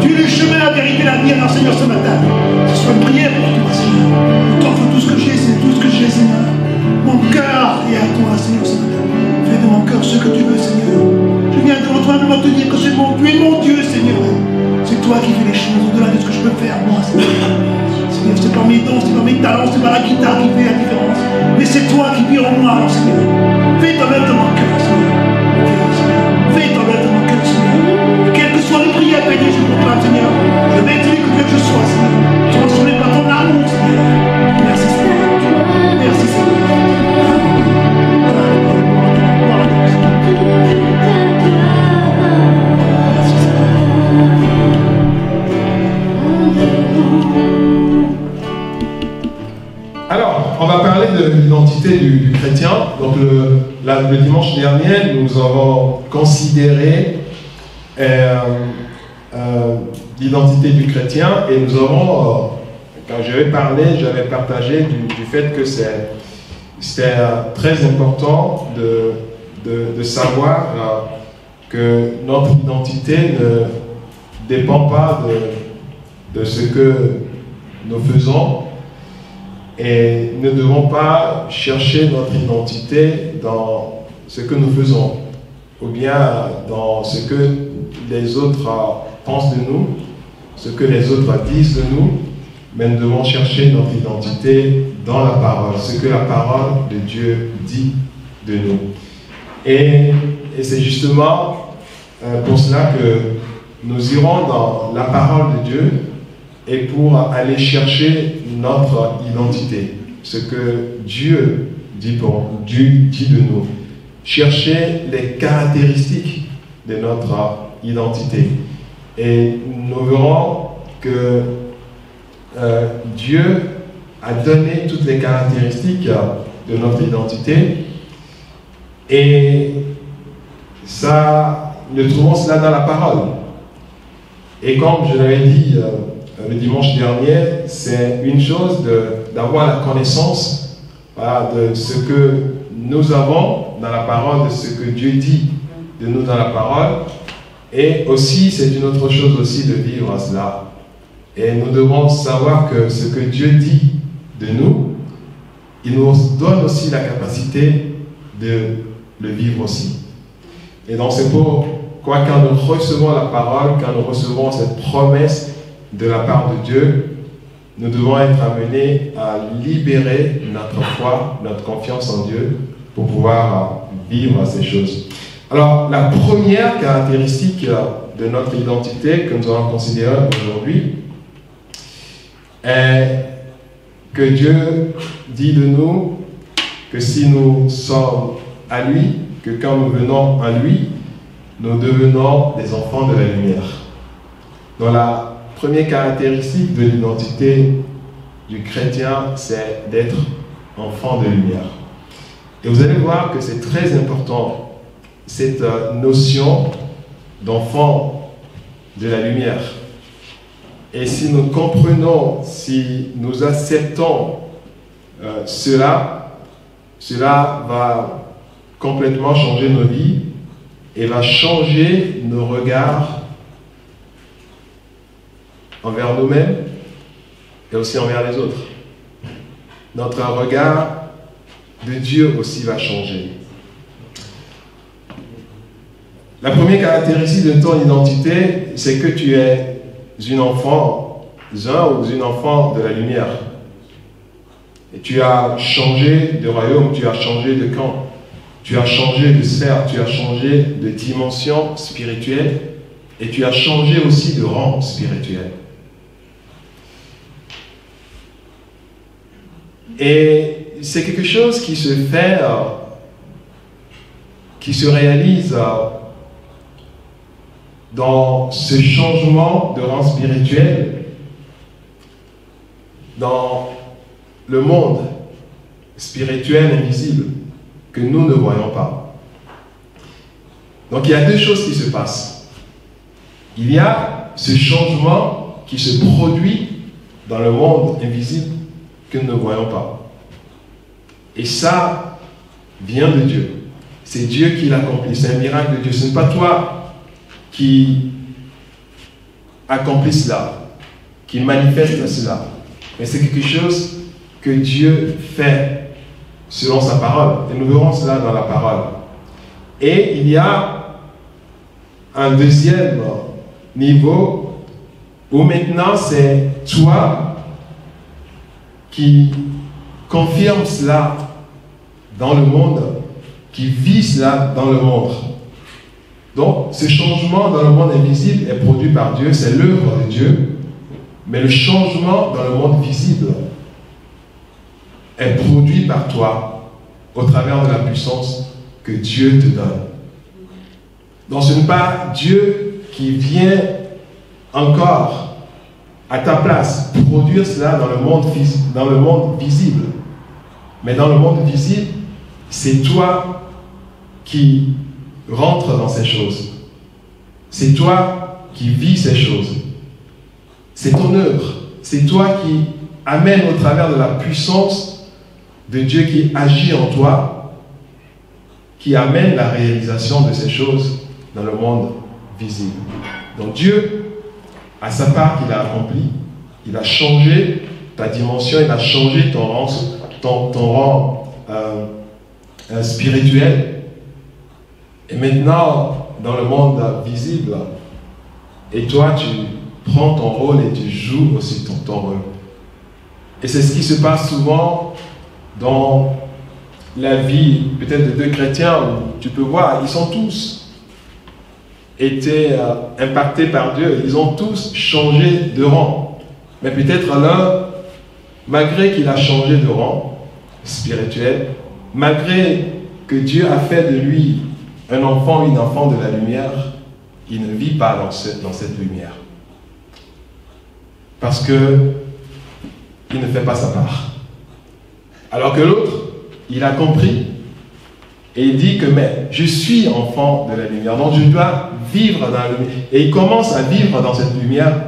Tu es le chemin, la vérité, la vie. Alors Seigneur, ce matin, ce soit une prière pour toi, Seigneur. Je t'offre tout ce que j'ai, c'est tout ce que j'ai, Seigneur. Mon cœur est à toi, Seigneur, ce matin. Fais de mon cœur ce que tu veux, Seigneur. Je viens devant toi pour te dire que c'est mon, tu es mon Dieu, Seigneur. C'est toi qui fais les choses au-delà de ce que je peux faire, moi, Seigneur. Seigneur, c'est pas mes dons, c'est pas mes talents, c'est pas la guitare qui fait la différence. Mais c'est toi qui vis en moi, alors, Seigneur. Fais ton œuvre de mon cœur, Seigneur. Fais ton œuvre de mon cœur, Seigneur. Quelles que soient les prières bénies, je proclame, Seigneur. Je vais être celui que je sois, Seigneur. Transformé par ton amour, Seigneur. Merci, Seigneur. Merci, Seigneur. Alors, on va parler de l'identité du chrétien. Donc, le dimanche dernier, nous avons considéré l'identité du chrétien et nous avons, quand j'avais parlé, j'avais partagé du fait que c'était très important de savoir que notre identité ne dépend pas de ce que nous faisons. Et ne devons pas chercher notre identité dans ce que nous faisons, ou bien dans ce que les autres pensent de nous, ce que les autres disent de nous, mais nous devons chercher notre identité dans la parole, ce que la parole de Dieu dit de nous. Et c'est justement pour cela que nous irons dans la parole de Dieu et pour aller chercher notre identité, ce que Dieu dit de nous. Chercher les caractéristiques de notre identité. Et nous verrons que Dieu a donné toutes les caractéristiques de notre identité. Et ça, nous trouvons cela dans la parole. Et comme je l'avais dit le dimanche dernier, c'est une chose d'avoir la connaissance de ce que nous avons dans la parole, de ce que Dieu dit de nous dans la parole. Et aussi, c'est une autre chose aussi de vivre cela. Et nous devons savoir que ce que Dieu dit de nous, il nous donne aussi la capacité de le vivre aussi. Et donc c'est pourquoi quand nous recevons la parole, quand nous recevons cette promesse de la part de Dieu, nous devons être amenés à libérer notre foi, notre confiance en Dieu pour pouvoir vivre ces choses. Alors, la première caractéristique de notre identité que nous allons considérer aujourd'hui est que Dieu dit de nous que si nous sommes à lui, que quand nous venons à lui, nous devenons des enfants de la lumière. Donc la première caractéristique de l'identité du chrétien, c'est d'être enfant de lumière. Et vous allez voir que c'est très important, cette notion d'enfant de la lumière. Et si nous comprenons, si nous acceptons cela va complètement changer nos vies et va changer nos regards envers nous-mêmes et aussi envers les autres. Notre regard de Dieu aussi va changer. La première caractéristique de ton identité, c'est que tu es un enfant ou une enfant de la lumière. Et tu as changé de royaume, tu as changé de camp, tu as changé de sphère, tu as changé de dimension spirituelle et tu as changé aussi de rang spirituel. Et c'est quelque chose qui se fait, qui se réalise dans ce changement de rang spirituel, dans le monde spirituel invisible que nous ne voyons pas. Donc il y a deux choses qui se passent. Il y a ce changement qui se produit dans le monde invisible que nous ne voyons pas. Et ça vient de Dieu. C'est Dieu qui l'accomplit. C'est un miracle de Dieu. Ce n'est pas toi qui accomplit cela, qui manifeste cela. Mais c'est quelque chose que Dieu fait selon sa parole. Et nous verrons cela dans la parole. Et il y a un deuxième niveau où maintenant c'est toi qui confirme cela dans le monde, qui vit cela dans le monde. Donc, ce changement dans le monde invisible est produit par Dieu, c'est l'œuvre de Dieu, mais le changement dans le monde visible est produit par toi au travers de la puissance que Dieu te donne. Donc, ce n'est pas Dieu qui vient encore à ta place produire cela dans le monde visible. Mais dans le monde visible, c'est toi qui rentres dans ces choses. C'est toi qui vis ces choses. C'est ton œuvre. C'est toi qui amène au travers de la puissance de Dieu qui agit en toi, qui amène la réalisation de ces choses dans le monde visible. Donc Dieu, à sa part qu'il a accompli, il a changé ta dimension, il a changé ton rang spirituel. Et maintenant, dans le monde visible, et toi, tu prends ton rôle et tu joues aussi ton rôle. Et c'est ce qui se passe souvent dans la vie, peut-être de deux chrétiens, où tu peux voir, ils ont tous été impactés par Dieu, ils ont tous changé de rang. Mais peut-être l'un, malgré qu'il a changé de rang spirituel, malgré que Dieu a fait de lui un enfant, une enfant de la lumière, il ne vit pas dans cette lumière. Parce que il ne fait pas sa part. Alors que l'autre, il a compris. Et il dit que mais je suis enfant de la lumière, donc je dois vivre dans la lumière. Et il commence à vivre dans cette lumière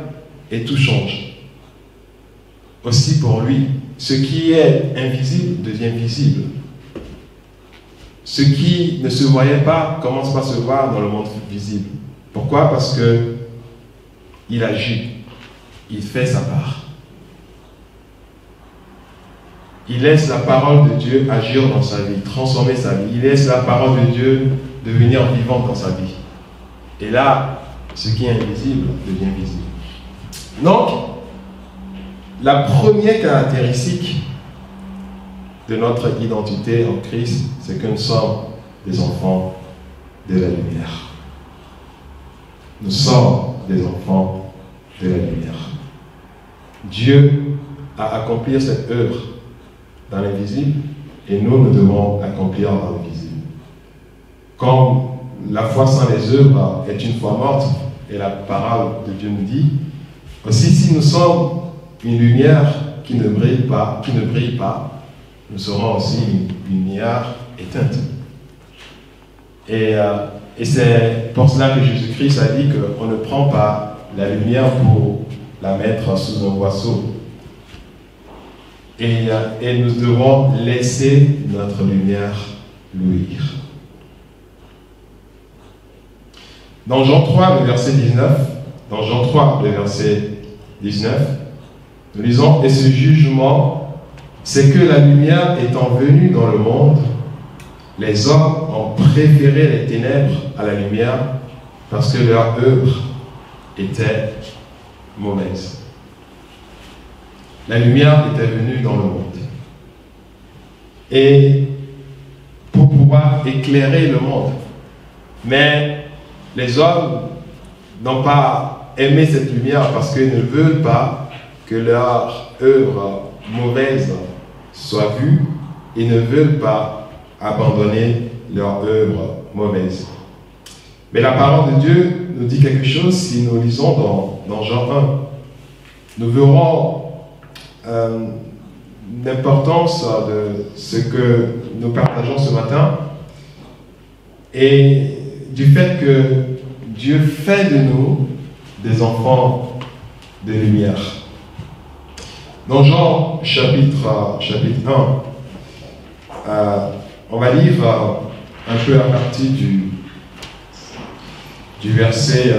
et tout change. Aussi pour lui, ce qui est invisible devient visible. Ce qui ne se voyait pas commence par se voir dans le monde visible. Pourquoi? Parce que il agit, il fait sa part. Il laisse la parole de Dieu agir dans sa vie, transformer sa vie. Il laisse la parole de Dieu devenir vivante dans sa vie. Et là, ce qui est invisible devient visible. Donc, la première caractéristique de notre identité en Christ, c'est que nous sommes des enfants de la lumière. Nous sommes des enfants de la lumière. Dieu a accompli cette œuvre dans l'invisible et nous devons accomplir dans l'invisible. Comme la foi sans les œuvres est une foi morte, et la parole de Dieu nous dit, aussi si nous sommes une lumière qui ne brille pas, nous serons aussi une lumière éteinte. Et c'est pour cela que Jésus-Christ a dit qu'on ne prend pas la lumière pour la mettre sous un boisseau. Et nous devons laisser notre lumière luire. Dans Jean 3, le verset 19, nous lisons « Et ce jugement, c'est que la lumière étant venue dans le monde, les hommes ont préféré les ténèbres à la lumière parce que leur œuvre était mauvaise. » La lumière était venue dans le monde. Et pour pouvoir éclairer le monde. Mais les hommes n'ont pas aimé cette lumière parce qu'ils ne veulent pas que leur œuvre mauvaise soit vue. Ils ne veulent pas abandonner leur œuvre mauvaise. Mais la parole de Dieu nous dit quelque chose si nous lisons dans Jean 1. Nous verrons l'importance de ce que nous partageons ce matin et du fait que Dieu fait de nous des enfants de lumière. Dans Jean chapitre 1, on va lire un peu à partir du verset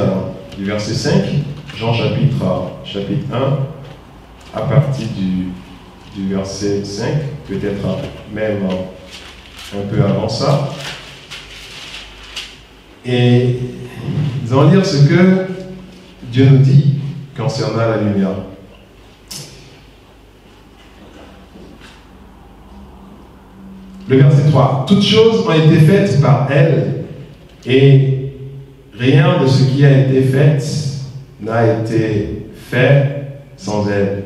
5. Jean chapitre 1, à partir du verset 5, peut-être même un peu avant ça. Et nous allons lire ce que Dieu nous dit concernant la lumière. Le verset 3. Toutes choses ont été faites par elle, et rien de ce qui a été fait n'a été fait sans elle.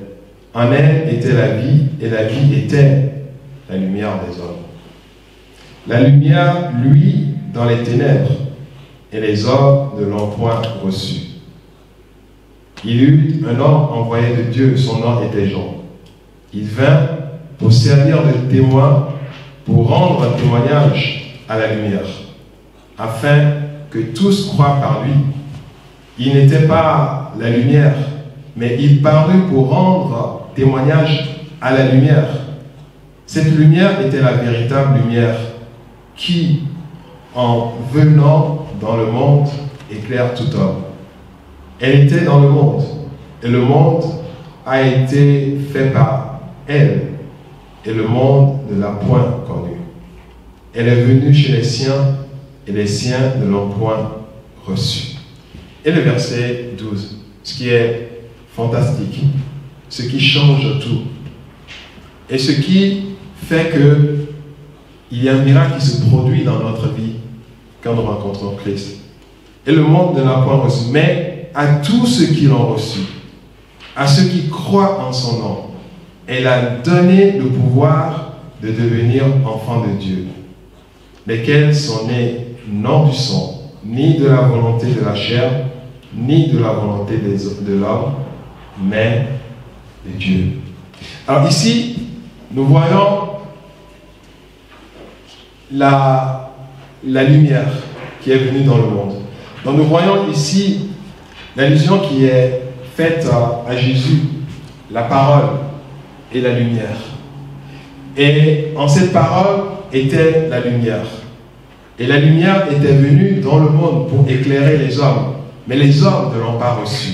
En elle était la vie, et la vie était la lumière des hommes. La lumière, lui, dans les ténèbres, et les hommes ne l'ont point reçu. Il y eut un homme envoyé de Dieu, son nom était Jean. Il vint pour servir de témoin, pour rendre un témoignage à la lumière, afin que tous croient par lui. Il n'était pas la lumière, mais il parut pour rendre témoignage à la lumière. Cette lumière était la véritable lumière qui, en venant dans le monde, éclaire tout homme. Elle était dans le monde, et le monde a été fait par elle, et le monde ne l'a point connue. Elle est venue chez les siens, et les siens ne l'ont point reçue. Et le verset 12, ce qui est fantastique, ce qui change tout, et ce qui fait que il y a un miracle qui se produit dans notre vie quand nous rencontrons Christ. Et le monde ne l'a point reçu, mais à tous ceux qui l'ont reçu, à ceux qui croient en son nom, elle a donné le pouvoir de devenir enfants de Dieu, lesquels sont nés non du sang, ni de la volonté de la chair, ni de la volonté de l'homme, mais de Dieu. Alors ici, nous voyons la lumière qui est venue dans le monde. Donc nous voyons ici l'allusion qui est faite à Jésus, la parole et la lumière. Et en cette parole était la lumière. Et la lumière était venue dans le monde pour éclairer les hommes. Mais les hommes ne l'ont pas reçu.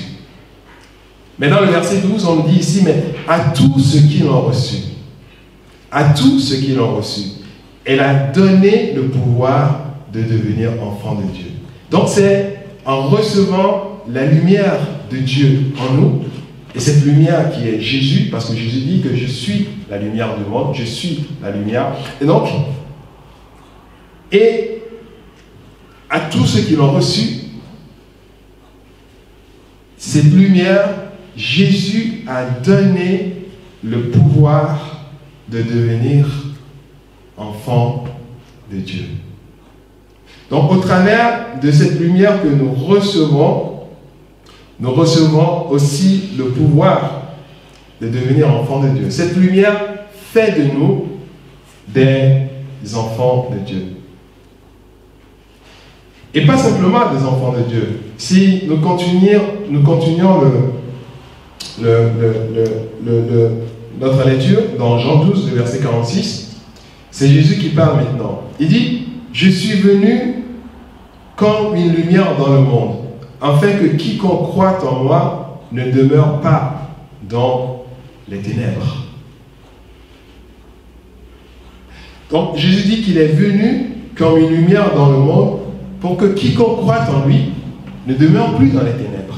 Mais dans le verset 12, on nous dit ici, mais à tous ceux qui l'ont reçu, à tous ceux qui l'ont reçu, elle a donné le pouvoir de devenir enfant de Dieu. Donc c'est en recevant la lumière de Dieu en nous, et cette lumière qui est Jésus, parce que Jésus dit que je suis la lumière du monde, je suis la lumière. Et donc, et à tous ceux qui l'ont reçu, cette lumière, Jésus a donné le pouvoir de devenir enfant de Dieu. Donc, au travers de cette lumière que nous recevons aussi le pouvoir de devenir enfants de Dieu. Cette lumière fait de nous des enfants de Dieu. Et pas simplement des enfants de Dieu. Si nous continuons notre lecture dans Jean 12, le verset 46, c'est Jésus qui parle maintenant. Il dit, « Je suis venu comme une lumière dans le monde, afin que quiconque croit en moi ne demeure pas dans les ténèbres. » Donc Jésus dit qu'il est venu comme une lumière dans le monde pour que quiconque croit en lui ne demeure plus dans les ténèbres.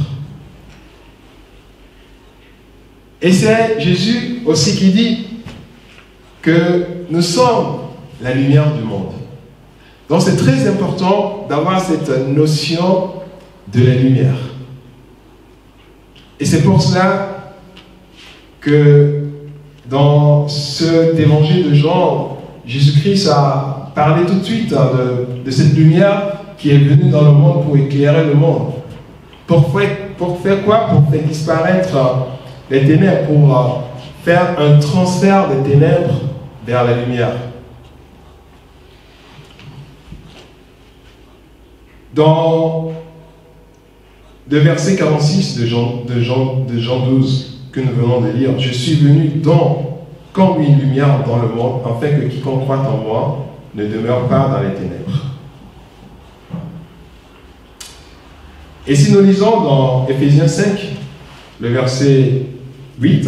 Et c'est Jésus aussi qui dit que nous sommes la lumière du monde. Donc c'est très important d'avoir cette notion de la lumière. Et c'est pour cela que dans cet évangile de Jean, Jésus-Christ a parlé tout de suite de cette lumière qui est venue dans le monde pour éclairer le monde. Pour faire quoi? Pour faire disparaître les ténèbres, pour faire un transfert des ténèbres vers la lumière. Dans le verset 46 de Jean 12 que nous venons de lire, « Je suis venu comme une lumière dans le monde, afin que quiconque croit en moi ne demeure pas dans les ténèbres. » Et si nous lisons dans Éphésiens 5, le verset 8,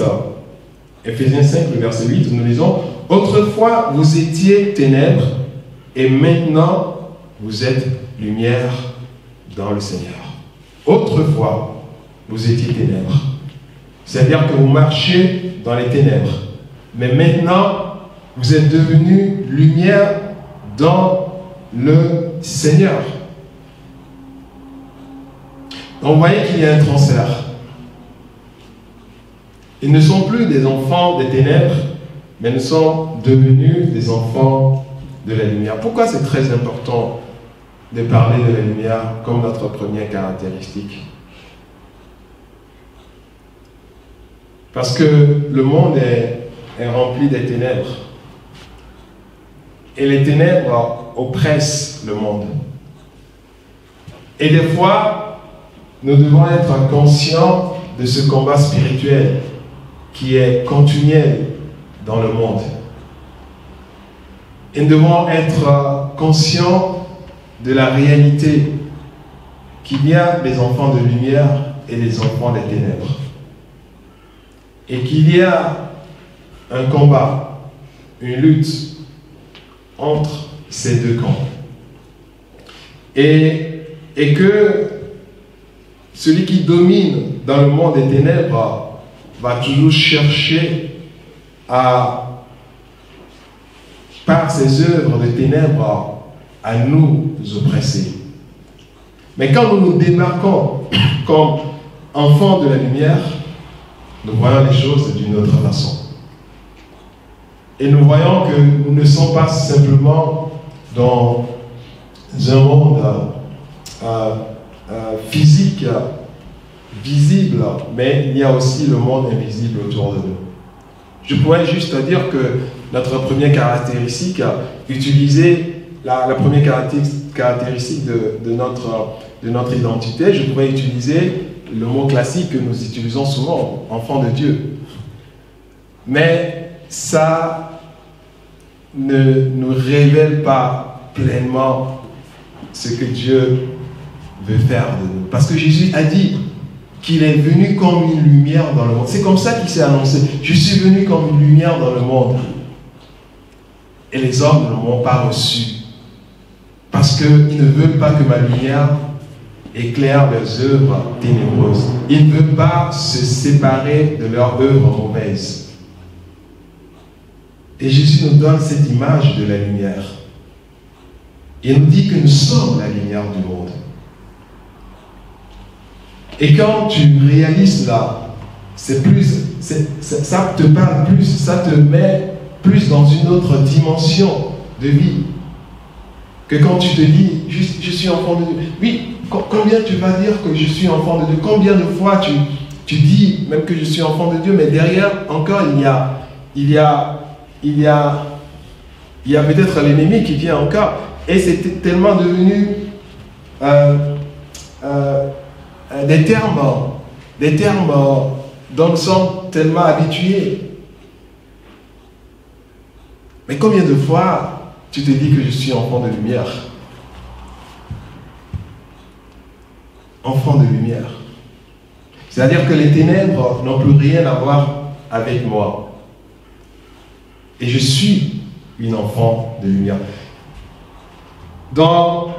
Éphésiens 5, le verset 8, nous lisons « Autrefois, vous étiez ténèbres, et maintenant, vous êtes lumière dans le Seigneur. » Autrefois, vous étiez ténèbres. C'est-à-dire que vous marchez dans les ténèbres. Mais maintenant, vous êtes devenus lumière dans le Seigneur. Donc, vous voyez qu'il y a un transfert. Ils ne sont plus des enfants des ténèbres, mais nous sommes devenus des enfants de la lumière. Pourquoi c'est très important de parler de la lumière comme notre première caractéristique? Parce que le monde est rempli des ténèbres. Et les ténèbres oppressent le monde. Et des fois, nous devons être conscients de ce combat spirituel qui est continuel dans le monde. Et nous devons être conscients de la réalité qu'il y a des enfants de lumière et des enfants des ténèbres. Et qu'il y a un combat, une lutte entre ces deux camps. Et que celui qui domine dans le monde des ténèbres va toujours chercher à, par ses œuvres de ténèbres, à nous oppresser. Mais quand nous nous démarquons comme enfants de la lumière, nous voyons les choses d'une autre façon. Et nous voyons que nous ne sommes pas simplement dans un monde physique, visible, mais il y a aussi le monde invisible autour de nous. Je pourrais juste dire que notre première caractéristique, utiliser la première caractéristique de notre identité, je pourrais utiliser le mot classique que nous utilisons souvent, enfant de Dieu. Mais ça ne nous révèle pas pleinement ce que Dieu veut faire de nous. Parce que Jésus a dit qu'il est venu comme une lumière dans le monde. C'est comme ça qu'il s'est annoncé. Je suis venu comme une lumière dans le monde. Et les hommes ne l'ont pas reçu. Parce qu'ils ne veulent pas que ma lumière éclaire leurs œuvres ténébreuses. Ils ne veulent pas se séparer de leurs œuvres mauvaises. Et Jésus nous donne cette image de la lumière. Il nous dit que nous sommes la lumière du monde. Et quand tu réalises là, c'est plus, ça te parle plus, ça te met plus dans une autre dimension de vie. Que quand tu te dis, je suis enfant de Dieu. Oui, combien tu vas dire que je suis enfant de Dieu? Combien de fois tu dis même que je suis enfant de Dieu, mais derrière encore il y a peut-être l'ennemi qui vient encore. Et c'est tellement devenu des termes dont nous sommes tellement habitués. Mais combien de fois tu te dis que je suis enfant de lumière? Enfant de lumière. C'est-à-dire que les ténèbres n'ont plus rien à voir avec moi. Et je suis une enfant de lumière. Dans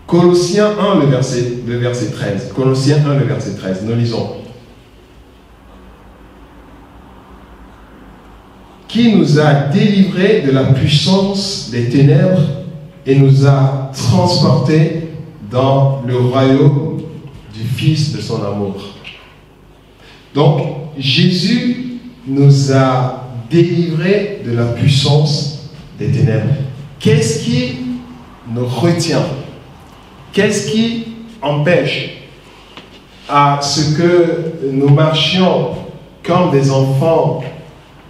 Colossiens 1, le verset 13. Colossiens 1, le verset 13. Nous lisons. Qui nous a délivrés de la puissance des ténèbres et nous a transportés dans le royaume du Fils de son amour. Donc, Jésus nous a délivrés de la puissance des ténèbres. Qu'est-ce qui nous retient? Qu'est-ce qui empêche à ce que nous marchions comme des enfants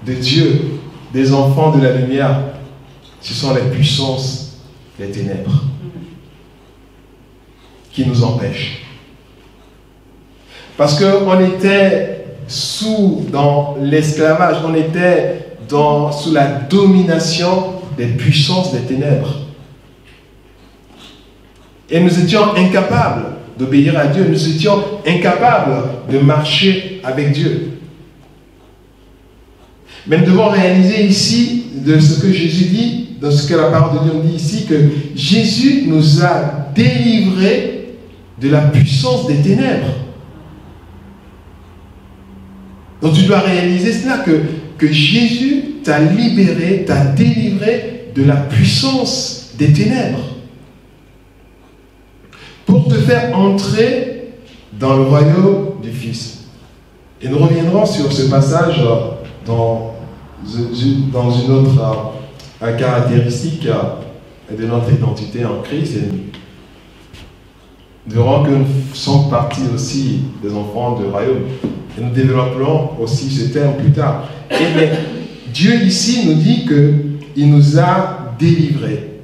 de Dieu, des enfants de la lumière? Ce sont les puissances des ténèbres qui nous empêchent. Parce qu'on était dans l'esclavage, on était sous la domination des puissances des ténèbres. Et nous étions incapables d'obéir à Dieu. Nous étions incapables de marcher avec Dieu. Mais nous devons réaliser ici, de ce que Jésus dit, dans ce que la parole de Dieu nous dit ici, que Jésus nous a délivrés de la puissance des ténèbres. Donc tu dois réaliser cela, que Jésus t'a libéré, t'a délivré de la puissance des ténèbres pour te faire entrer dans le royaume du Fils. Et nous reviendrons sur ce passage dans une autre caractéristique de notre identité en Christ. Et nous verrons que nous sommes partis aussi des enfants du royaume. Et nous développerons aussi ce terme plus tard. Et Dieu ici nous dit qu'il nous a délivrés.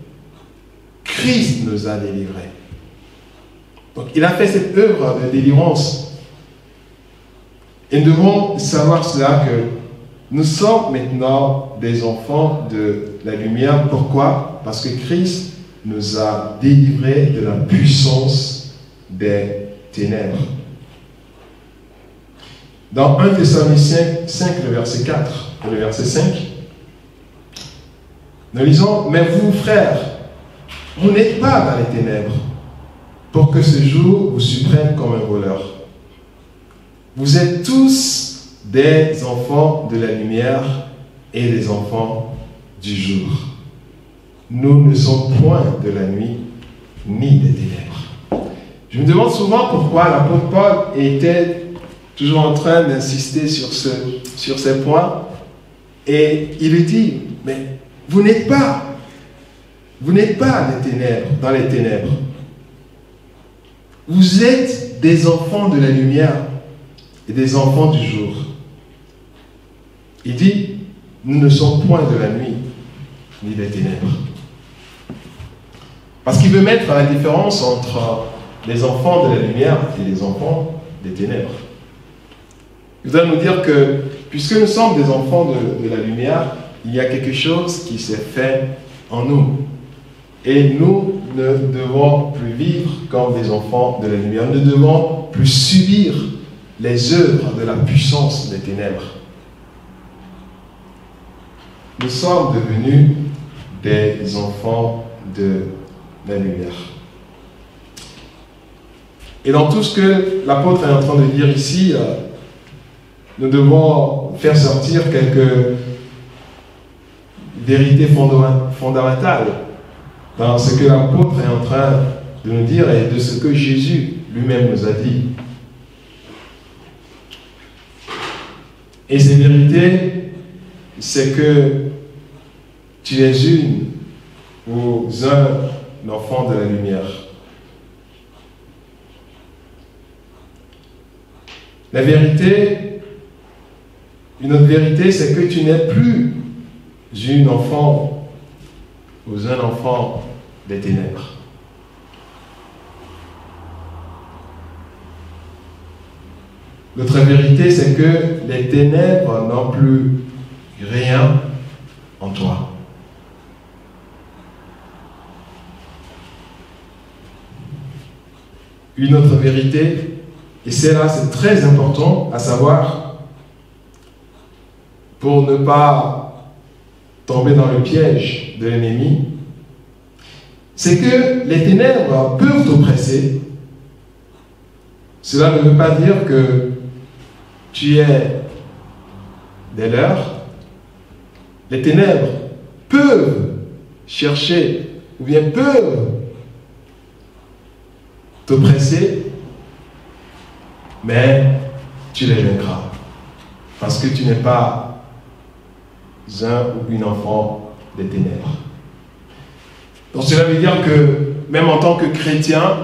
Christ nous a délivrés. Donc il a fait cette œuvre de délivrance. Et nous devons savoir cela, que nous sommes maintenant des enfants de la lumière. Pourquoi? Parce que Christ nous a délivrés de la puissance des ténèbres. Dans 1 Thessaloniciens 5, le verset 4 et le verset 5, nous lisons: mais vous, frères, vous n'êtes pas dans les ténèbres, pour que ce jour vous surprenne comme un voleur. Vous êtes tous des enfants de la lumière et des enfants du jour. Nous ne sommes point de la nuit ni des ténèbres. Je me demande souvent pourquoi l'apôtre Paul était toujours en train d'insister sur ces points. Et il dit: mais vous n'êtes pas les ténèbres, dans les ténèbres. Vous êtes des enfants de la lumière et des enfants du jour. Il dit: nous ne sommes point de la nuit ni des ténèbres. Parce qu'il veut mettre la différence entre les enfants de la lumière et les enfants des ténèbres. Il doit nous dire que, puisque nous sommes des enfants de la lumière, il y a quelque chose qui s'est fait en nous. Et nous ne devons plus vivre comme des enfants de la lumière. Nous ne devons plus subir les œuvres de la puissance des ténèbres. Nous sommes devenus des enfants de la lumière. Et dans tout ce que l'apôtre est en train de dire ici, nous devons faire sortir quelques vérités fondamentales dans ce que l'apôtre est en train de nous dire et de ce que Jésus lui-même nous a dit. Et ces vérités, c'est que tu es une ou un enfant de la lumière. La vérité, une autre vérité, c'est que tu n'es plus une enfant ou un enfant des ténèbres. L'autre vérité, c'est que les ténèbres n'ont plus rien en toi. Une autre vérité, et celle-là c'est très important à savoir pour ne pas tomber dans le piège de l'ennemi, c'est que les ténèbres peuvent t'oppresser. Cela ne veut pas dire que tu es des leurs. Les ténèbres peuvent chercher ou bien peuvent t'oppresser, mais tu les vaincras parce que tu n'es pas un ou une enfant des ténèbres. Donc cela veut dire que même en tant que chrétien,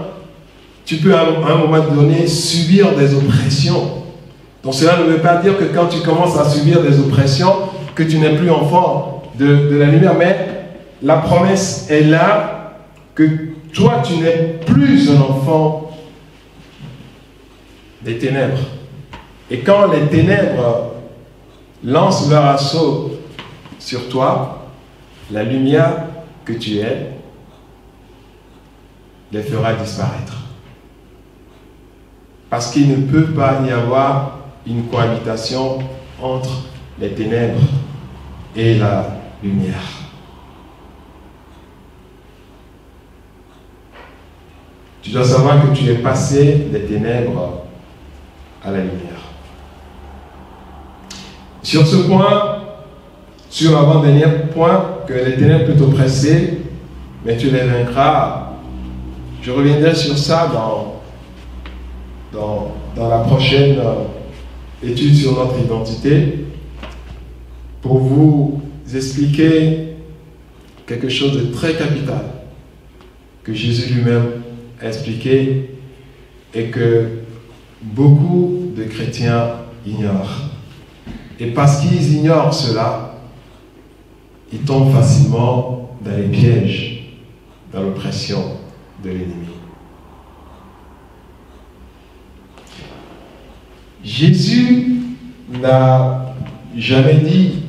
tu peux à un moment donné subir des oppressions. Donc cela ne veut pas dire que quand tu commences à subir des oppressions, que tu n'es plus enfant de la lumière, mais la promesse est là que toi tu n'es plus un enfant des ténèbres. Et quand les ténèbres lancent leur assaut sur toi, la lumière que tu es les fera disparaître. Parce qu'il ne peut pas y avoir une cohabitation entre les ténèbres et la lumière. Tu dois savoir que tu es passé des ténèbres à la lumière. Sur ce point, sur l'avant-dernier point, que les ténèbres peuvent t'oppresser, mais tu les vaincras. Je reviendrai sur ça dans la prochaine étude sur notre identité, pour vous expliquer quelque chose de très capital que Jésus lui-même a expliqué et que beaucoup de chrétiens ignorent. Et parce qu'ils ignorent cela, ils tombent facilement dans les pièges, dans l'oppression de l'ennemi. Jésus n'a jamais dit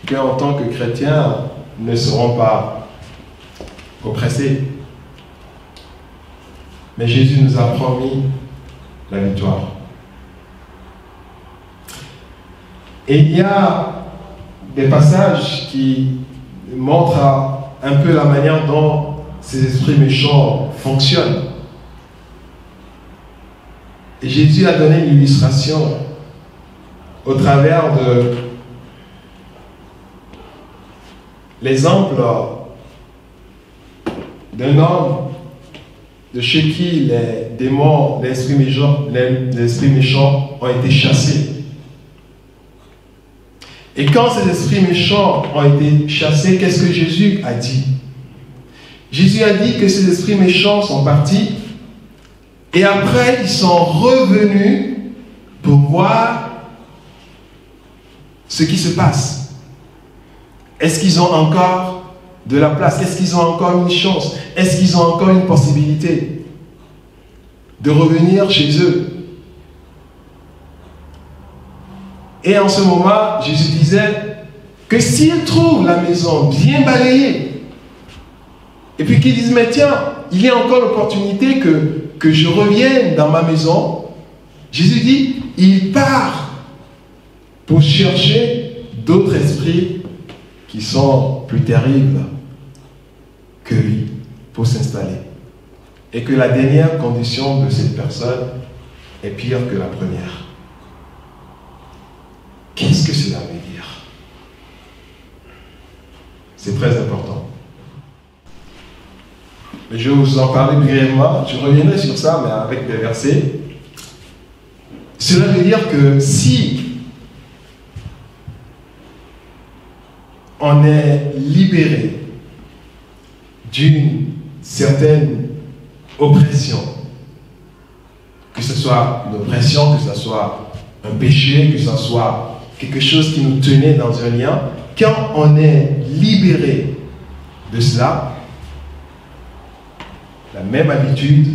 qu'en tant que chrétiens, nous ne serons pas oppressés. Mais Jésus nous a promis la victoire. Et il y a des passages qui montrent un peu la manière dont ces esprits méchants fonctionnent. Et Jésus a donné l'illustration au travers de l'exemple d'un homme de chez qui les démons, les esprits méchants ont été chassés. Et quand ces esprits méchants ont été chassés, qu'est-ce que Jésus a dit? Jésus a dit que ces esprits méchants sont partis et après ils sont revenus pour voir ce qui se passe. Est-ce qu'ils ont encore de la place? Est-ce qu'ils ont encore une chance? Est-ce qu'ils ont encore une possibilité de revenir chez eux? Et en ce moment, Jésus disait que s'ils trouvent la maison bien balayée, et puis qu'ils disent, mais tiens, il y a encore l'opportunité que je revienne dans ma maison, Jésus dit, il part pour chercher d'autres esprits qui sont plus terribles que lui, pour s'installer. Et que la dernière condition de cette personne est pire que la première. Qu'est-ce que cela veut dire? C'est très important. Mais je vais vous en parler brièvement. Je reviendrai sur ça, mais avec des versets. Cela veut dire que si on est libéré d'une certaine oppression, que ce soit une oppression, que ce soit un péché, que ce soit quelque chose qui nous tenait dans un lien, quand on est libéré de cela, la même habitude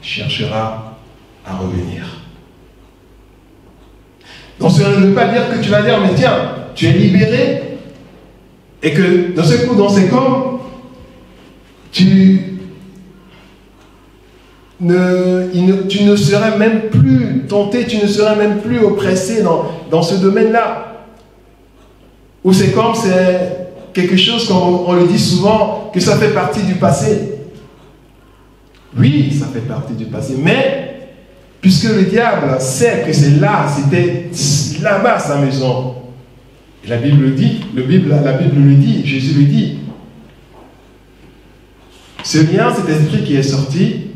cherchera à revenir. Donc cela ne veut pas dire que tu vas dire, mais tiens, tu es libéré, et que dans ce coup, dans ces comme tu ne serais même plus tenté, tu ne serais même plus oppressé dans ce domaine-là. Ou c'est comme c'est quelque chose, comme on le dit souvent, que ça fait partie du passé. Oui, ça fait partie du passé, mais puisque le diable sait que c'est là, c'était là-bas sa maison, et la Bible le dit, la Bible le dit, Jésus le dit, ce lien, cet esprit qui est sorti,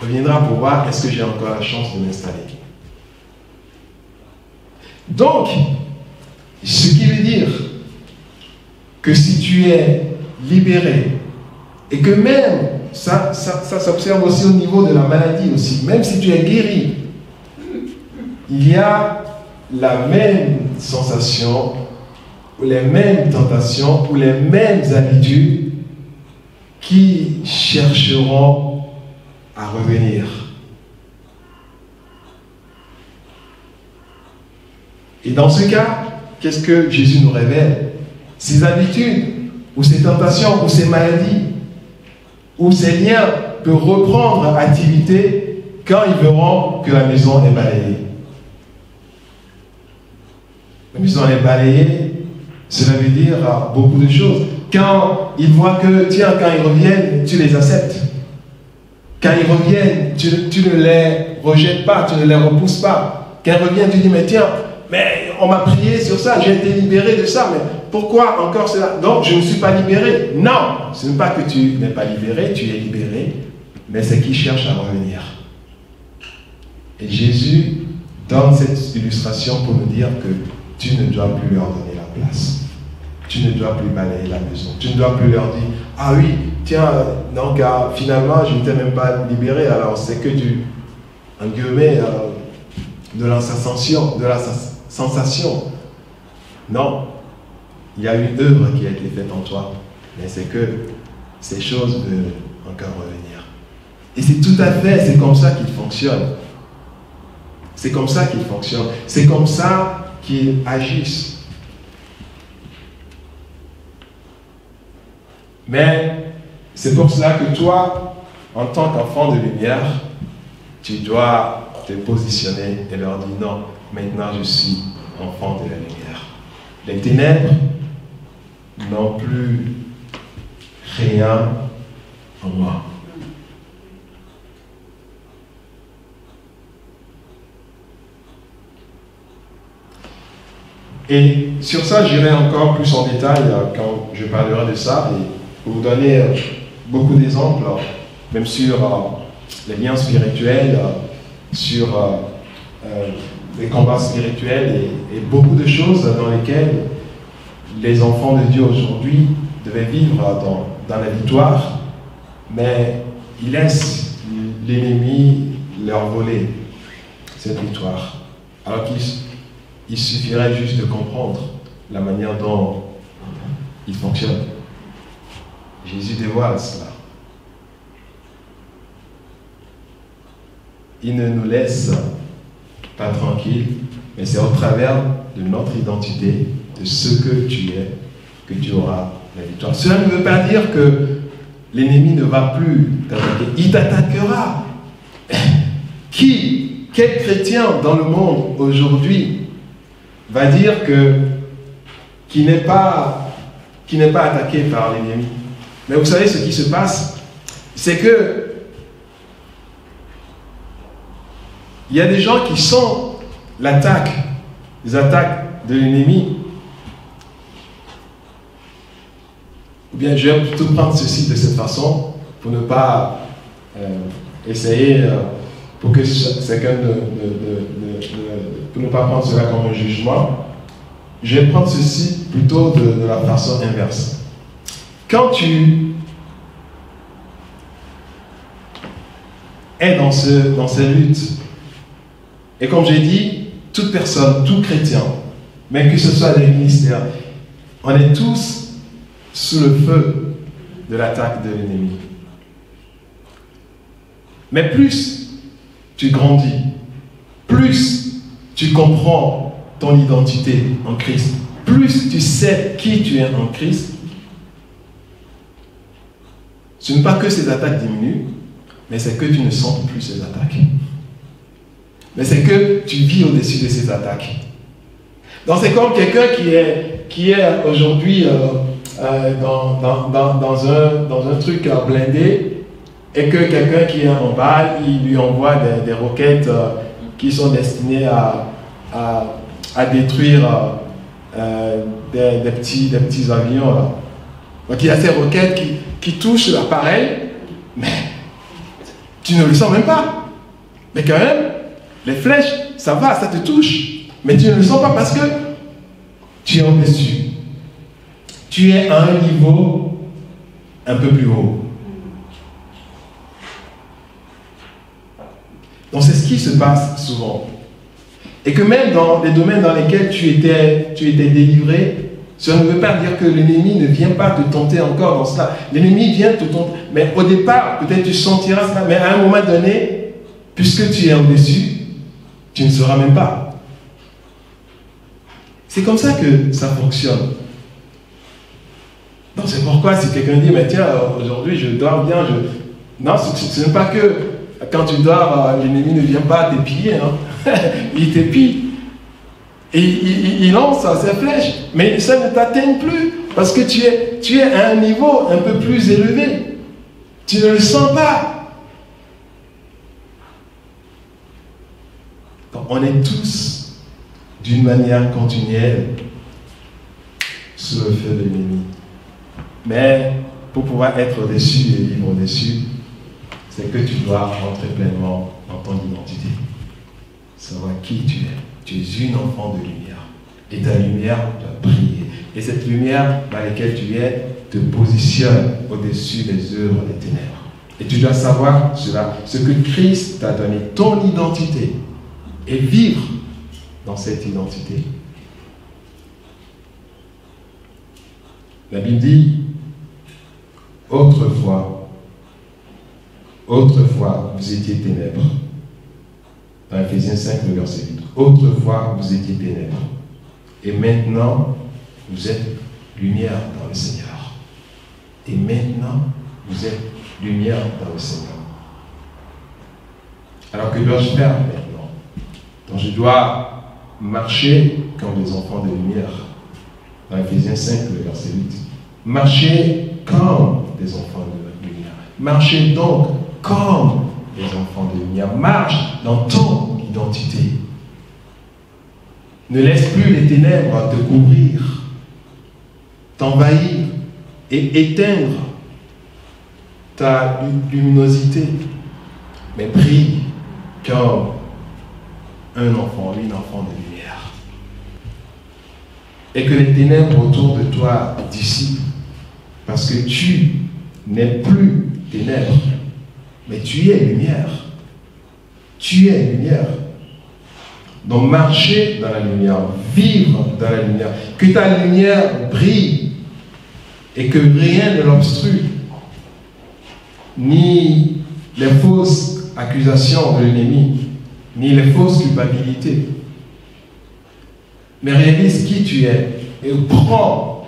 reviendra pour voir est-ce que j'ai encore la chance de m'installer. Donc, ce qui veut dire que si tu es libéré et que même, ça s'observe aussi au niveau de la maladie aussi, même si tu es guéri, il y a la même sensation, ou les mêmes tentations, ou les mêmes habitudes qui chercheront à revenir. Et dans ce cas, qu'est-ce que Jésus nous révèle? Ces habitudes, ou ces tentations, ou ces maladies, ou ces liens peuvent reprendre activité quand ils verront que la maison est balayée. La maison est balayée, cela veut dire beaucoup de choses. Quand ils voient que, tiens, quand ils reviennent, tu les acceptes. Quand ils reviennent, tu ne les rejettes pas, tu ne les repousses pas. Quand ils reviennent, tu dis, mais tiens, mais on m'a prié sur ça, j'ai été libéré de ça, mais pourquoi encore cela? Donc, je ne suis pas libéré. Non, ce n'est pas que tu n'es pas libéré, tu es libéré, mais c'est qu'ils cherchent à revenir. Et Jésus donne cette illustration pour nous dire que tu ne dois plus leur donner la place. Tu ne dois plus balayer la maison. Tu ne dois plus leur dire, ah oui, tiens, donc finalement, je ne t'ai même pas libéré, alors c'est que du, en guillemets, de la sensation, Non, il y a une œuvre qui a été faite en toi, mais c'est que ces choses veulent encore revenir. Et c'est tout à fait, c'est comme ça qu'il fonctionne. C'est comme ça qu'il fonctionne. C'est comme ça qu'ils agissent. Mais c'est pour cela que toi, en tant qu'enfant de lumière, tu dois te positionner et leur dire non, maintenant je suis enfant de la lumière. Les ténèbres n'ont plus rien en moi. Et sur ça, j'irai encore plus en détail quand je parlerai de ça et pour vous donner beaucoup d'exemples, même sur les liens spirituels, sur les combats spirituels et beaucoup de choses dans lesquelles les enfants de Dieu aujourd'hui devaient vivre dans la victoire, mais ils laissent l'ennemi leur voler cette victoire. Alors qu'il suffirait juste de comprendre la manière dont il fonctionne. Jésus dévoile cela. Il ne nous laisse pas tranquilles, mais c'est au travers de notre identité, de ce que tu es, que tu auras la victoire. Cela ne veut pas dire que l'ennemi ne va plus t'attaquer. Il t'attaquera. Quel chrétien dans le monde aujourd'hui va dire qu'il n'est pas attaqué par l'ennemi? Mais vous savez ce qui se passe, c'est que il y a des gens qui sont les attaques de l'ennemi. Ou bien je vais plutôt prendre ceci de cette façon pour ne pas essayer, pour que chacun pour ne pas prendre cela comme un jugement. Je vais prendre ceci plutôt de la façon inverse. Quand tu es dans ces luttes, et comme j'ai dit, toute personne, tout chrétien, même que ce soit les ministères, on est tous sous le feu de l'attaque de l'ennemi. Mais plus tu grandis, plus tu comprends ton identité en Christ, plus tu sais qui tu es en Christ, ce n'est pas que ces attaques diminuent, mais c'est que tu ne sens plus ces attaques. Mais c'est que tu vis au-dessus de ces attaques. Donc c'est comme quelqu'un qui est aujourd'hui dans un truc blindé et que quelqu'un qui est en bas, il lui envoie des roquettes qui sont destinées à détruire des petits avions. Là. Donc il y a ces roquettes qui touchent l'appareil, mais tu ne le sens même pas. Mais quand même, les flèches, ça va, ça te touche. Mais tu ne le sens pas parce que tu es au-dessus. Tu es à un niveau un peu plus haut. Donc c'est ce qui se passe souvent. Et que même dans les domaines dans lesquels tu étais délivré, ça ne veut pas dire que l'ennemi ne vient pas te tenter encore dans cela. L'ennemi vient te tenter. Mais au départ, peut-être tu sentiras cela. Mais à un moment donné, puisque tu es au-dessus, tu ne sauras même pas. C'est comme ça que ça fonctionne. Donc c'est pourquoi si quelqu'un dit, mais tiens, aujourd'hui je dors bien, non, ce n'est pas que Quand tu dors, l'ennemi ne vient pas t'épier, hein. Il t'épie. Et il lance ses flèches. Mais ça ne t'atteint plus. Parce que tu es à un niveau un peu plus élevé. Tu ne le sens pas. Donc, on est tous, d'une manière continuelle, sous le feu de l'ennemi. Mais pour pouvoir être au-dessus et vivre au-dessus, c'est que tu dois rentrer pleinement dans ton identité. Savoir qui tu es. Tu es une enfant de lumière. Et ta lumière doit briller. Et cette lumière dans laquelle tu es te positionne au-dessus des œuvres des ténèbres. Et tu dois savoir cela, ce que Christ t'a donné, ton identité, et vivre dans cette identité. La Bible dit, autrefois, vous étiez ténèbres. Dans Ephésiens 5, le verset 8. Autrefois, vous étiez ténèbres. Et maintenant, vous êtes lumière dans le Seigneur. Et maintenant, vous êtes lumière dans le Seigneur. Alors que dois-je faire maintenant? Donc je dois marcher comme des enfants de lumière. Dans Ephésiens 5, le verset 8. Marchez comme des enfants de lumière. Marchez donc comme des enfants de lumière. Marche dans ton identité. Ne laisse plus les ténèbres te couvrir, t'envahir et éteindre ta luminosité. Mais brille comme un enfant, une enfant de lumière. Et que les ténèbres autour de toi dissipent. Parce que tu n'es plus ténèbres, mais tu es lumière. Tu es lumière. Donc marcher dans la lumière, vivre dans la lumière. Que ta lumière brille et que rien ne l'obstrue. Ni les fausses accusations de l'ennemi, ni les fausses culpabilités. Mais réalise qui tu es et prends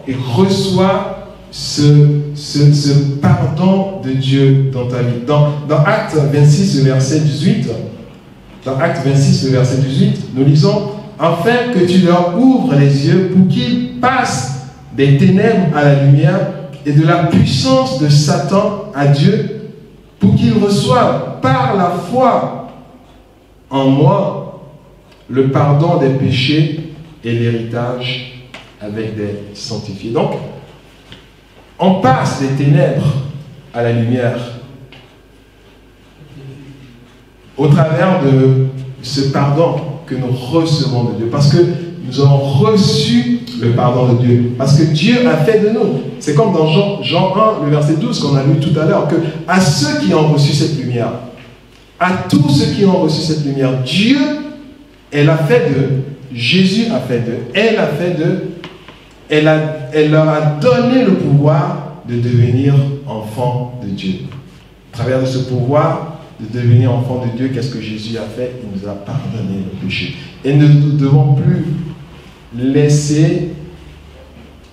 et reçois ce pardon de Dieu dans ta vie. Dans Actes 26, verset 18, dans Actes 26, verset 18, nous lisons « Afin que tu leur ouvres les yeux pour qu'ils passent des ténèbres à la lumière et de la puissance de Satan à Dieu, pour qu'ils reçoivent par la foi en moi le pardon des péchés et l'héritage avec des sanctifiés. » Donc, on passe des ténèbres à la lumière au travers de ce pardon que nous recevons de Dieu. Parce que nous avons reçu le pardon de Dieu. Parce que Dieu a fait de nous. C'est comme dans Jean 1, le verset 12 qu'on a lu tout à l'heure, que à ceux qui ont reçu cette lumière, à tous ceux qui ont reçu cette lumière, Dieu, elle a fait d'eux, Jésus a fait d'eux, elle a fait d'eux, elle leur a donné le pouvoir de devenir enfants de Dieu. À travers de ce pouvoir de devenir enfants de Dieu, qu'est-ce que Jésus a fait? Il nous a pardonné le péché. Et nous ne devons plus laisser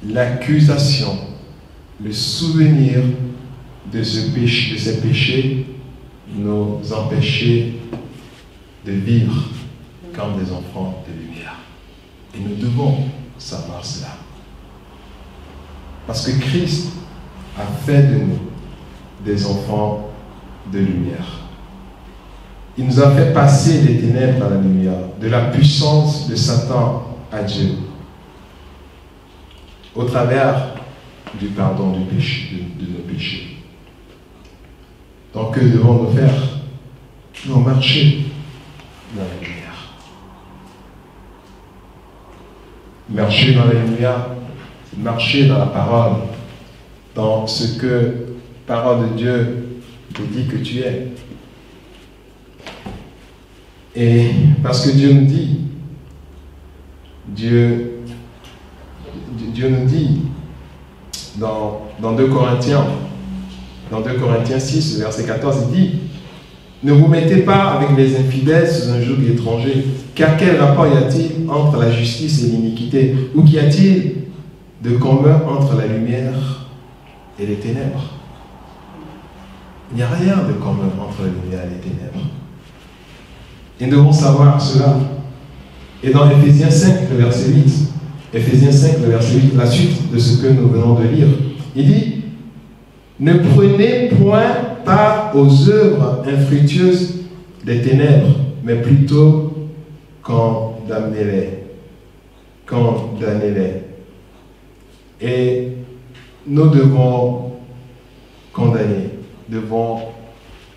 l'accusation, le souvenir de ces péchés nous empêcher de vivre comme des enfants de lumière. Et nous devons savoir cela. Parce que Christ a fait de nous des enfants de lumière. Il nous a fait passer des ténèbres à la lumière, de la puissance de Satan à Dieu, au travers du pardon du péché, de nos péchés. Donc que devons-nous faire? Nous devons marcher dans la lumière. Marcher dans la lumière, marcher dans la parole, dans ce que la parole de Dieu te dit que tu es. Et parce que Dieu nous dit, Dieu nous dit dans 2 Corinthiens 6, verset 14, il dit « Ne vous mettez pas avec les infidèles sous un joug étranger, car quel rapport y a-t-il entre la justice et l'iniquité? Ou qu'y a-t-il de commun entre la lumière et les ténèbres ?» Il n'y a rien de commun entre la lumière et les ténèbres. Et nous devons savoir cela. Et dans Éphésiens 5, le verset 8, Éphésiens 5, le verset 8, la suite de ce que nous venons de lire, il dit « Ne prenez point part aux œuvres infructueuses des ténèbres, mais plutôt condamnez-les. Condamnez-les. » Et nous devons condamner, devons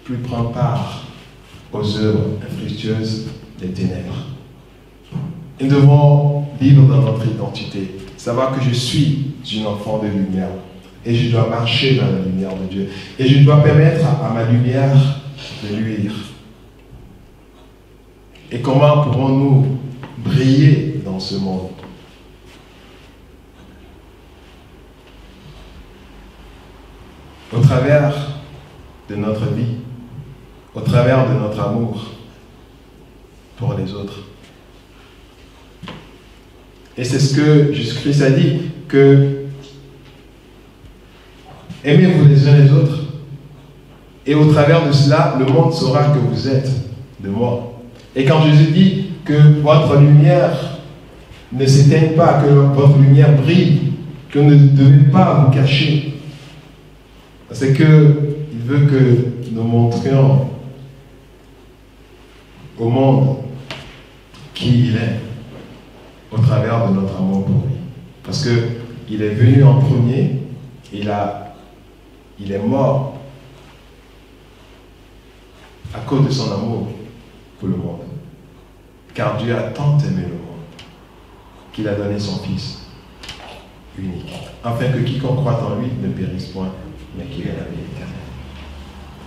plus prendre part aux œuvres infructueuses des ténèbres. Nous devons vivre dans notre identité, savoir que je suis un enfant de lumière et je dois marcher dans la lumière de Dieu et je dois permettre à ma lumière de luire. Et comment pourrons-nous briller dans ce monde? Au travers de notre vie, au travers de notre amour pour les autres. Et c'est ce que Jésus-Christ a dit, que aimez-vous les uns les autres. Et au travers de cela, le monde saura que vous êtes de moi. Et quand Jésus dit que votre lumière ne s'éteigne pas, que votre lumière brille, que vous ne devez pas vous cacher, c'est qu'il veut que nous montrions au monde qui il est au travers de notre amour pour lui. Parce qu'il est venu en premier, il est mort à cause de son amour pour le monde. Car Dieu a tant aimé le monde qu'il a donné son Fils unique, afin que quiconque croit en lui ne périsse point, mais qu'il ait la vie éternelle.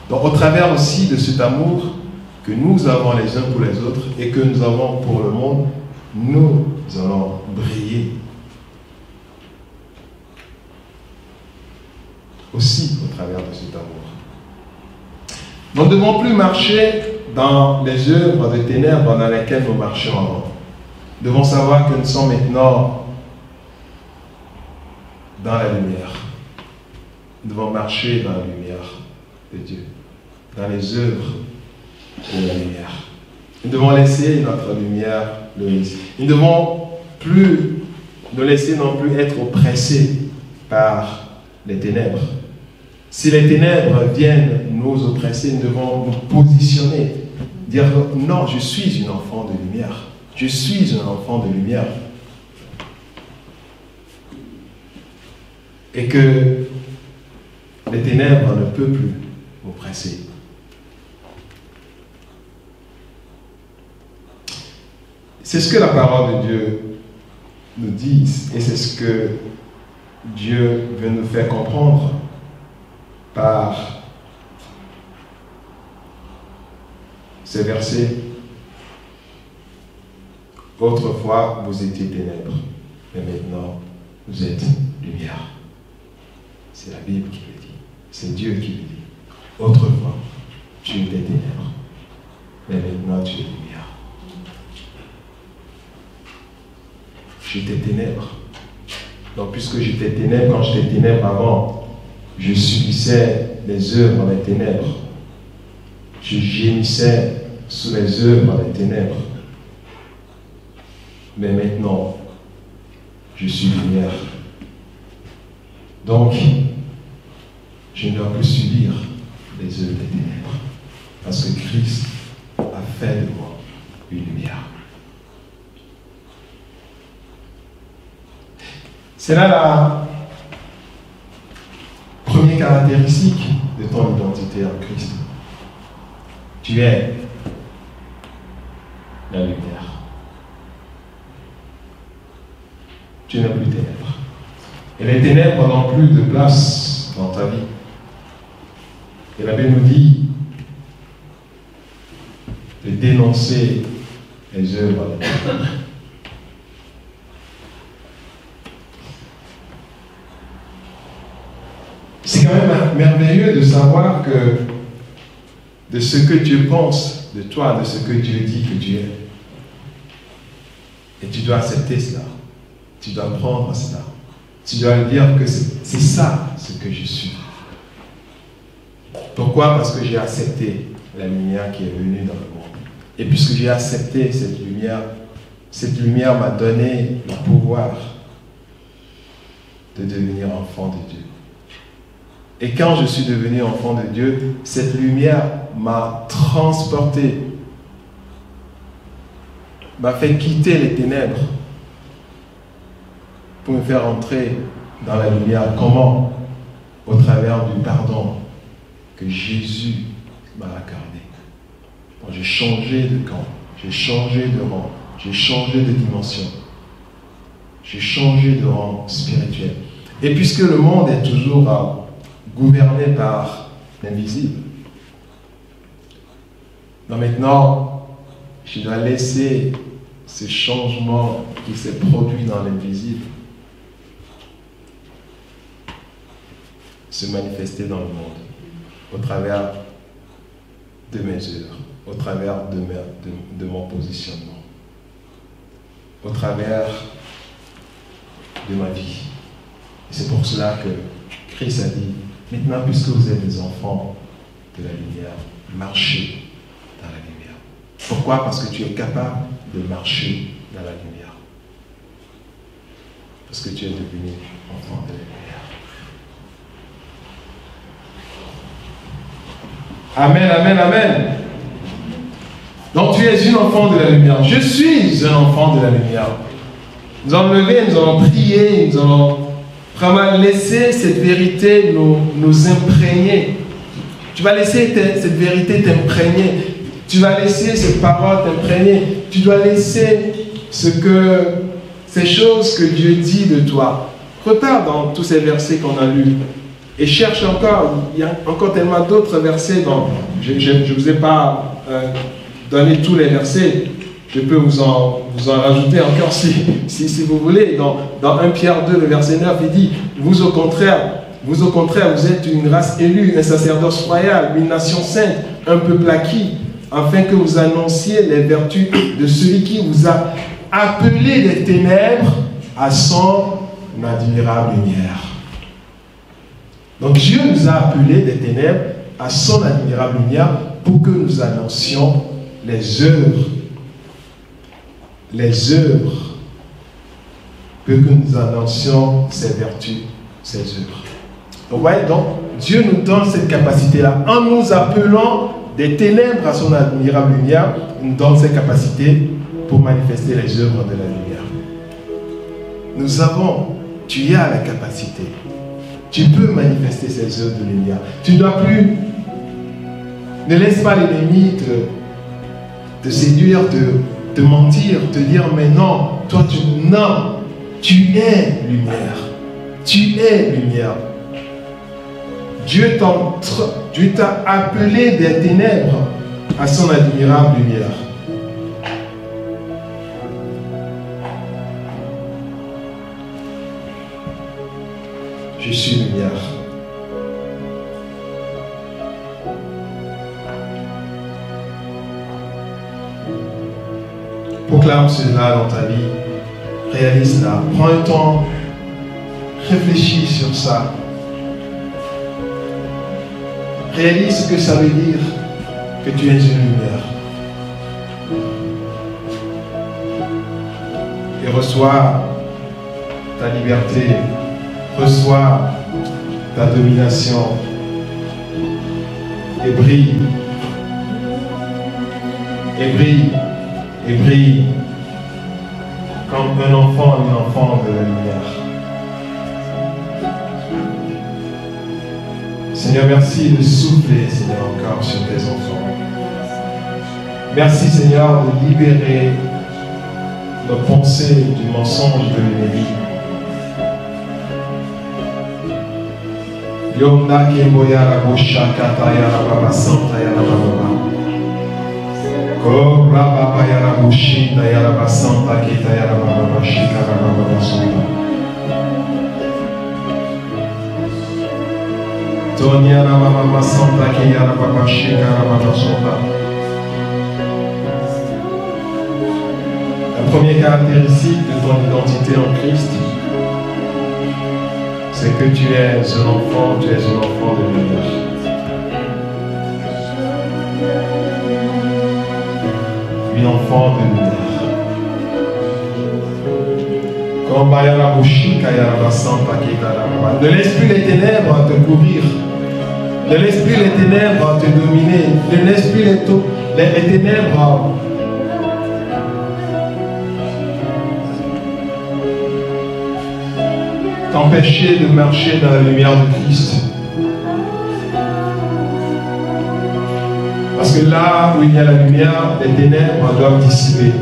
Donc au travers aussi de cet amour que nous avons les uns pour les autres et que nous avons pour le monde, nous allons briller aussi au travers de cet amour. Nous ne devons plus marcher dans les œuvres de ténèbres dans lesquelles nous marchions avant. Nous devons savoir que nous sommes maintenant dans la lumière. Nous devons marcher dans la lumière de Dieu, dans les œuvres de la lumière. Nous devons laisser notre lumière luire. Nous ne devons plus nous laisser non plus être oppressés par les ténèbres. Si les ténèbres viennent nous oppresser, nous devons nous positionner, dire non, je suis un enfant de lumière. Je suis un enfant de lumière. Et que les ténèbres ne peuvent plus m'oppresser. C'est ce que la parole de Dieu nous dit et c'est ce que Dieu veut nous faire comprendre par ces versets. Autrefois, vous étiez ténèbres, mais maintenant, vous êtes lumière. C'est la Bible qui le dit. C'est Dieu qui le dit. Autrefois, tu étais ténèbres, mais maintenant, tu es lumière. J'étais ténèbres. Donc, puisque j'étais ténèbres, quand j'étais ténèbres avant, je subissais les œuvres des ténèbres. Je gémissais sous les œuvres des ténèbres. Mais maintenant, je suis lumière. Donc, je ne dois plus subir les œuvres des ténèbres. Parce que Christ a fait de moi une lumière. C'est là la première caractéristique de ton identité en Christ. Tu es la lumière. Tu n'as plus ténèbres. Et les ténèbres n'ont plus de place dans ta vie. Et la Bible nous dit de dénoncer les œuvres des ténèbres. C'est quand même merveilleux de savoir que de ce que Dieu pense de toi, de ce que Dieu dit que tu es. Et tu dois accepter cela. Tu dois prendre cela. Tu dois dire que c'est ça ce que je suis. Pourquoi? Parce que j'ai accepté la lumière qui est venue dans le monde. Et puisque j'ai accepté cette lumière m'a donné le pouvoir de devenir enfant de Dieu. Et quand je suis devenu enfant de Dieu, cette lumière m'a transporté, m'a fait quitter les ténèbres pour me faire entrer dans la lumière. Comment? Au travers du pardon que Jésus m'a accordé. Donc, j'ai changé de camp, j'ai changé de rang, j'ai changé de dimension, j'ai changé de rang spirituel. Et puisque le monde est toujours gouverné par l'invisible, donc maintenant, je dois laisser ce changement qui s'est produit dans l'invisible se manifester dans le monde, au travers de mes œuvres, au travers de mon positionnement, au travers de ma vie. Et c'est pour cela que Christ a dit, maintenant puisque vous êtes des enfants de la lumière, marchez dans la lumière. Pourquoi? Parce que tu es capable de marcher dans la lumière. Parce que tu es devenu enfant de la lumière. Amen, amen, amen. Donc tu es une enfant de la lumière. Je suis un enfant de la lumière. Nous allons lever, nous allons prier, nous allons vraiment laisser cette vérité nous imprégner. Tu vas laisser cette vérité t'imprégner. Tu vas laisser cette parole t'imprégner. Tu dois laisser ces choses que Dieu dit de toi. Repars dans tous ces versets qu'on a lus. Et cherche encore, il y a encore tellement d'autres versets. Je ne vous ai pas donné tous les versets. Je peux vous en rajouter encore si vous voulez. Dans 1 Pierre 2, le verset 9, il dit, vous au contraire, vous êtes une race élue, un sacerdoce royal, une nation sainte, un peuple acquis, afin que vous annonciez les vertus de celui qui vous a appelé des ténèbres à son admirable lumière. Donc Dieu nous a appelés des ténèbres à son admirable lumière pour que nous annoncions les œuvres, pour que nous annoncions ses vertus, ses œuvres. Vous voyez donc, Dieu nous donne cette capacité-là. En nous appelant des ténèbres à son admirable lumière, il nous donne cette capacité pour manifester les œuvres de la lumière. Tu as la capacité. Tu peux manifester ces œuvres de lumière. Tu ne dois plus. Ne laisse pas l'ennemi te séduire, te mentir, te dire mais non, tu es lumière. Tu es lumière. Dieu t'a appelé des ténèbres à son admirable lumière. Je suis lumière. Proclame cela dans ta vie. Réalise-la. Prends un temps. Réfléchis sur ça. Réalise ce que ça veut dire que tu es une lumière. Et reçois ta liberté. Reçois ta domination et brille, et brille, et brille comme un enfant de la lumière. Seigneur, merci de souffler, Seigneur, encore sur tes enfants. Merci, Seigneur, de libérer nos pensées du mensonge de l'ennemi. Yomna Kemboya la Boshaka Tayara Baba Santa Yara Baba Kobra Baba Yara Bushinda Yara Baba Santa Kita Yara Baba Shika Baba Santa Tonya Baba Santa Kiyara Baba Shika Baba Santa. La première caractéristique de ton identité en Christ, c'est que tu es un enfant de lumière. une enfant de lumière. Ne laisse plus les ténèbres te couvrir. Ne laisse plus les ténèbres te dominer. Ne laisse plus les ténèbres t'empêcher de marcher dans la lumière de Christ. Parce que là où il y a la lumière, les ténèbres doivent dissiper.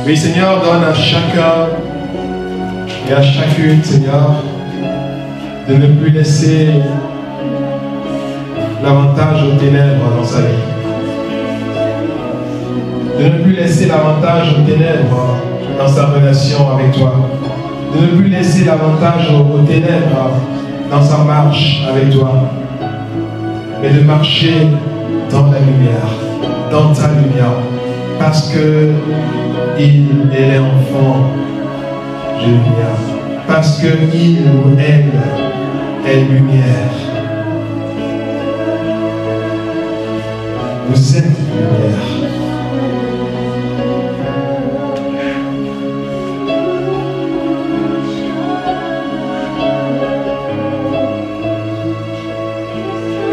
Oui, Seigneur, donne à chacun et à chacune, Seigneur, de ne plus laisser l'avantage aux ténèbres dans sa vie. De ne plus laisser l'avantage aux ténèbres dans sa relation avec toi. De ne plus laisser l'avantage aux ténèbres dans sa marche avec toi. Mais de marcher dans la lumière, dans ta lumière. Parce que il est l'enfant de lumière. Parce que il ou elle est lumière. Vous êtes lumière.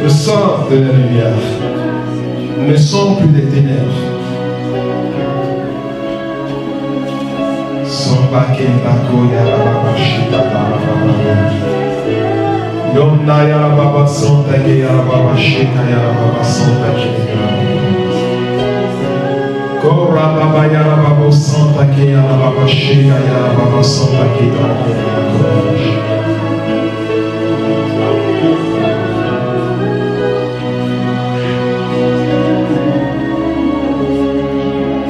Nous sommes de la lumière. Nous ne sommes plus des ténèbres. Yonna ya baba sonta ke ya baba sheka ya baba sonta ke Kora baba ya baba sonta ke ya baba sheka ya baba sonta ke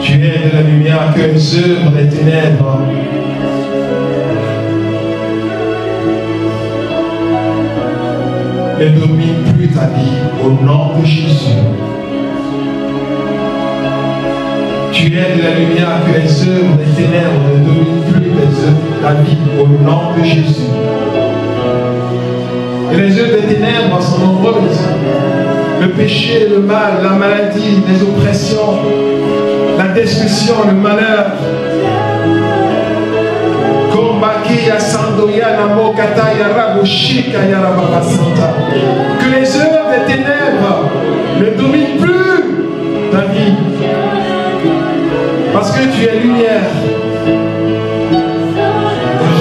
Tu es de la lumière que les œuvres des ténèbres ne domine plus ta vie au nom de Jésus. Tu es de la lumière que les œuvres des ténèbres ne dominent plus ta vie au nom de Jésus. Et les œuvres des ténèbres sont nombreuses. Le péché, le mal, la maladie, les oppressions, la destruction, le malheur. Que les œuvres des ténèbres ne dominent plus ta vie. Parce que tu es lumière.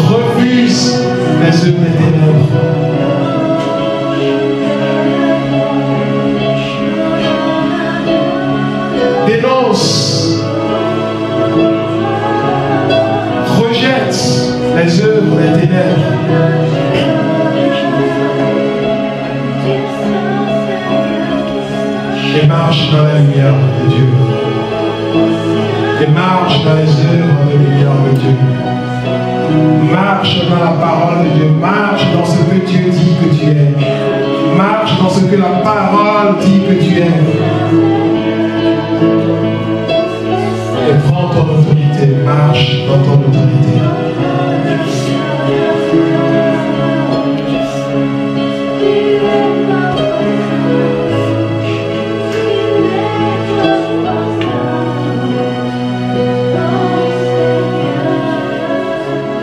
Refuse les œuvres des ténèbres. Dénonce. Rejette les œuvres des ténèbres. Et marche dans la lumière de Dieu. Et marche dans les œuvres de lumière de Dieu. Marche dans la parole de Dieu. Marche dans ce que Dieu dit que tu es. Marche dans ce que la parole dit que tu es. Et prends ton autorité. Marche dans ton autorité.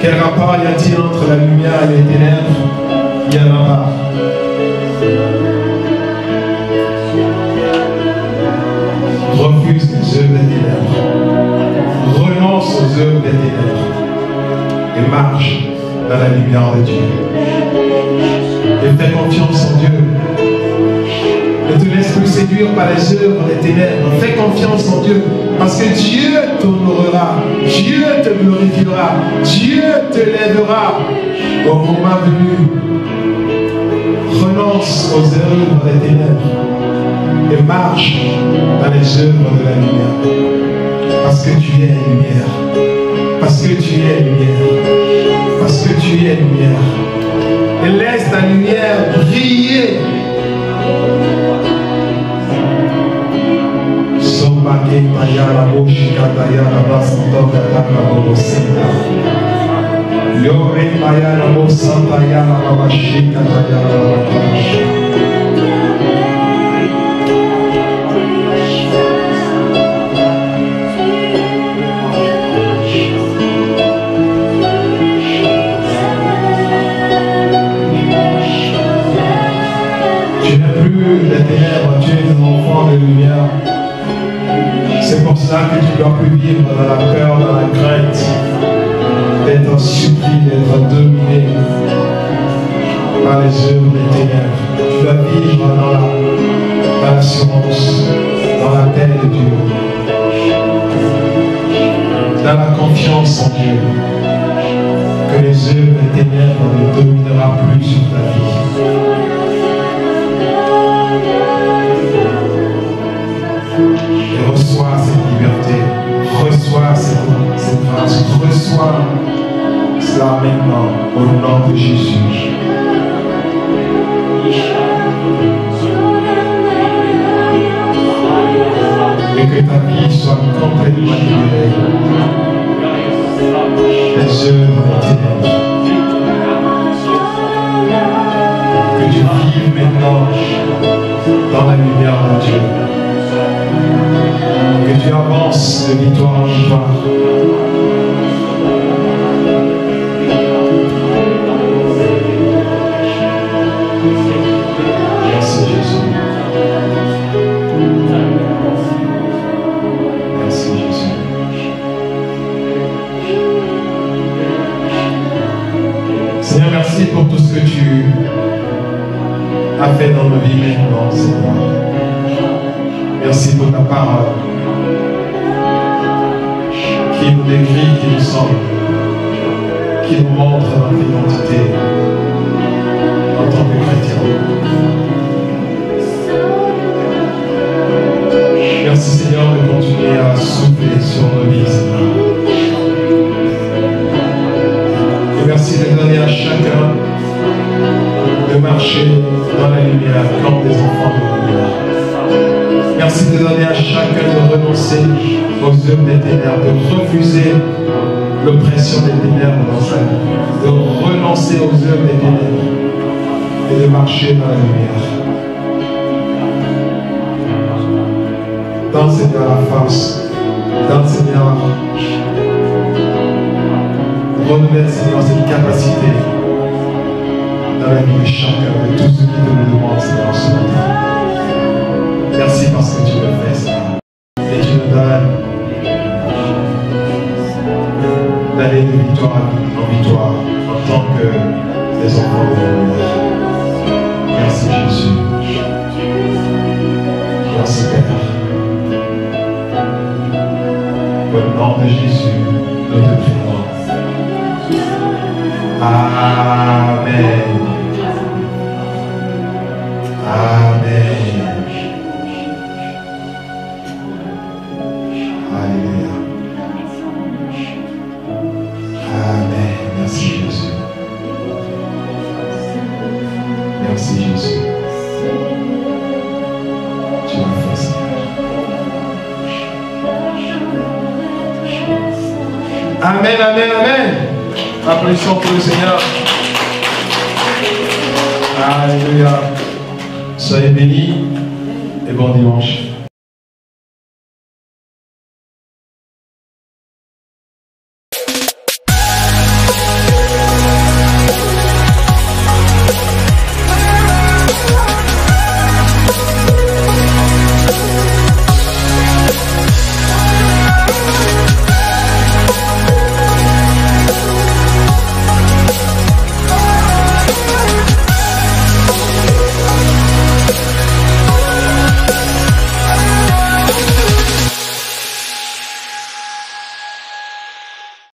Quel rapport y a-t-il entre la lumière et les ténèbres? Il n'y en a pas. Refuse les œuvres des ténèbres. Renonce aux œuvres des ténèbres. Et marche dans la lumière de Dieu. Et fais confiance en Dieu. Ne te laisse plus séduire par les œuvres des ténèbres. Fais confiance en Dieu. Parce que Dieu t'honorera. Dieu te glorifiera. Dieu te lèvera au moment venu. Renonce aux œuvres des ténèbres. Et marche dans les œuvres de la lumière. Parce que tu es lumière. Parce que tu es lumière. Parce que tu es lumière. Et laisse ta lumière briller. des ténèbres, tu es un enfant de lumière. C'est pour ça que tu ne dois plus vivre dans la peur, dans la crainte, d'être surpris, d'être dominé par les œuvres des ténèbres. Tu dois vivre dans l'assurance, dans la paix de Dieu, dans la confiance en Dieu, que les œuvres des ténèbres ne domineront plus sur ta vie. Et reçois cette liberté, reçois cette grâce, reçois cela maintenant au nom de Jésus. Et que ta vie soit complètement libérée des œuvres des ténèbres. Que tu vives maintenant dans la lumière de Dieu. Que tu avances de victoire en victoire. Merci Jésus. Merci Jésus. Seigneur, merci pour tout ce que tu as fait dans nos vies maintenant, Seigneur. Merci pour ta parole qui nous décrit, qui nous semble, qui nous montre notre identité en tant que chrétien. Merci Seigneur de continuer à souffler sur nos vies, Seigneur. Et merci de donner à chacun de marcher dans la lumière comme des enfants de lumière. Merci de donner à chacun de renoncer aux œuvres des ténèbres, de refuser l'oppression des ténèbres dans sa vie, de renoncer aux œuvres des ténèbres et de marcher dans la lumière. Donne Seigneur la force, donne Seigneur, renouvelle Seigneur cette capacité dans la vie de chacun, de tous ceux qui te le demandent Seigneur ce matin. Merci parce que tu le fais, Seigneur. Et tu nous donnes d'aller de victoire en victoire en tant que des enfants de lumière. Merci Jésus. Merci Père. Au nom de Jésus, nous te prions. Amen. Amen. Alléluia. Amen. Merci Jésus. Merci Jésus. Tu m'as fait ça. Amen, amen, amen. Applaudissons pour le Seigneur. Alléluia. Soyez bénis et bon dimanche.